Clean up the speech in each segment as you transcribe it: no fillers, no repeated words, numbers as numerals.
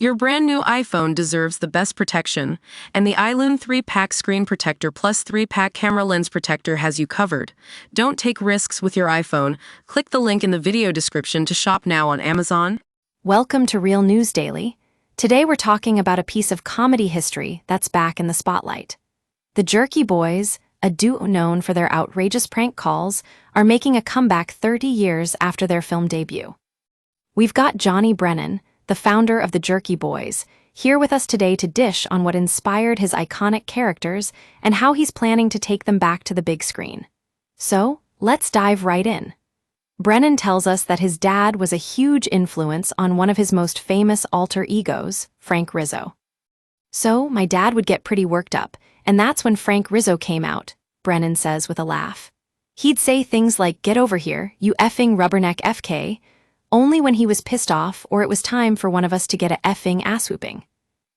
Your brand new iPhone deserves the best protection, and the iLune 3-Pack Screen Protector plus 3-Pack Camera Lens Protector has you covered. Don't take risks with your iPhone. Click the link in the video description to shop now on Amazon. Welcome to Real News Daily. Today we're talking about a piece of comedy history that's back in the spotlight. The Jerky Boys, a duo known for their outrageous prank calls, are making a comeback 30 years after their film debut. We've got Brennan, the founder of the Jerky Boys, here with us today to dish on what inspired his iconic characters and how he's planning to take them back to the big screen. So, let's dive right in. Brennan tells us that his dad was a huge influence on one of his most famous alter egos, Frank Rizzo. So, my dad would get pretty worked up, and that's when Frank Rizzo came out, Brennan says with a laugh. He'd say things like, "Get over here, you effing rubberneck FK," only when he was pissed off or it was time for one of us to get a effing ass-whooping.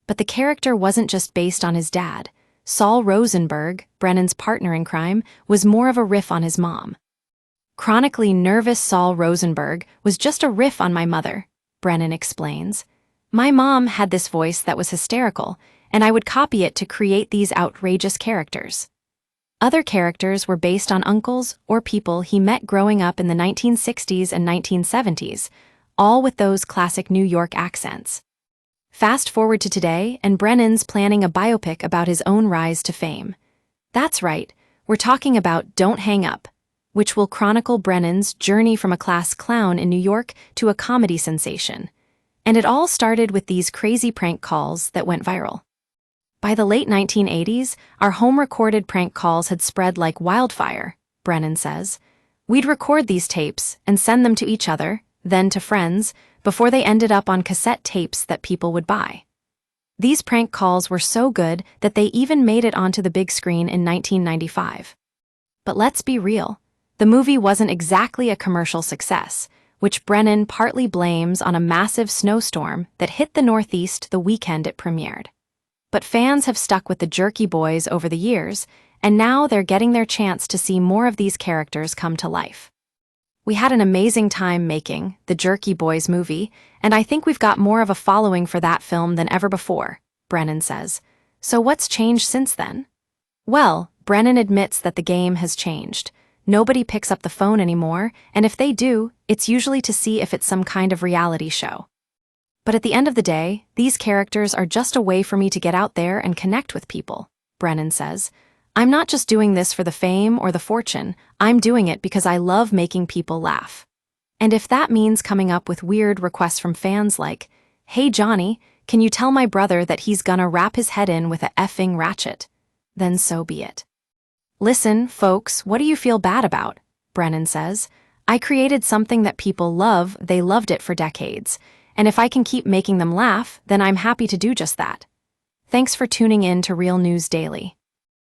But the character wasn't just based on his dad. Saul Rosenberg, Brennan's partner in crime, was more of a riff on his mom. Chronically nervous Saul Rosenberg was just a riff on my mother, Brennan explains. My mom had this voice that was hysterical, and I would copy it to create these outrageous characters. Other characters were based on uncles or people he met growing up in the 1960s and 1970s, all with those classic New York accents. Fast forward to today, and Brennan's planning a biopic about his own rise to fame. That's right, we're talking about Don't Hang Up, which will chronicle Brennan's journey from a class clown in New York to a comedy sensation. And it all started with these crazy prank calls that went viral. By the late 1980s, our home-recorded prank calls had spread like wildfire, Brennan says. We'd record these tapes and send them to each other, then to friends, before they ended up on cassette tapes that people would buy. These prank calls were so good that they even made it onto the big screen in 1995. But let's be real, the movie wasn't exactly a commercial success, which Brennan partly blames on a massive snowstorm that hit the Northeast the weekend it premiered. But fans have stuck with the Jerky Boys over the years, and now they're getting their chance to see more of these characters come to life. We had an amazing time making the Jerky Boys movie, and I think we've got more of a following for that film than ever before, Brennan says. So what's changed since then? Well, Brennan admits that the game has changed. Nobody picks up the phone anymore, and if they do, it's usually to see if it's some kind of reality show. But at the end of the day, these characters are just a way for me to get out there and connect with people, Brennan says. I'm not just doing this for the fame or the fortune, I'm doing it because I love making people laugh. And if that means coming up with weird requests from fans like, "Hey Johnny, can you tell my brother that he's gonna wrap his head in with a effing ratchet?" then so be it. Listen, folks, what do you feel bad about? Brennan says. I created something that people love, they loved it for decades. And if I can keep making them laugh, then I'm happy to do just that. Thanks for tuning in to Real News Daily.